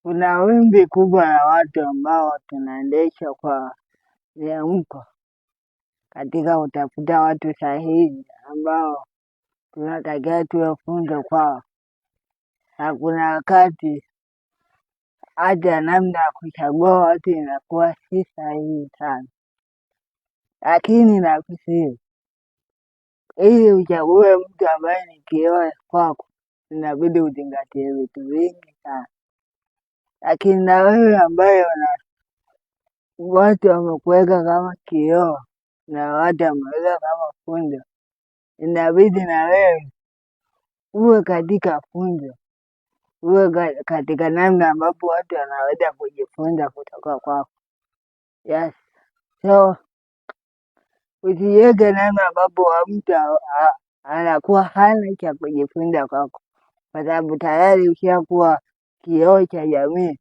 Kuna wimbi kubwa la watu ambao tunaendesha kwa mihemko katika kutafuta watu sahihi ambao tunatakiwa tuwe funzo kwao, na kuna wakati hata namna ya kuchagua watu inakuwa si sahihi sana, lakini nakusihi ili uchague mtu ambaye ni kioo kwako, inabidi uzingatie vitu vingi sana. Lakini na wewe ambaye watu wamekuweka kama kioo na watu wameweka kama funzo, inabidi na wewe uwe katika funzo, uwe katika namna ambapo watu wanaweza kujifunza kutoka kwako. Yes, so usiweke namna ambapo mtu anakuwa hana cha kujifunza kwako, kwa sababu tayari ushakuwa kioo cha jamii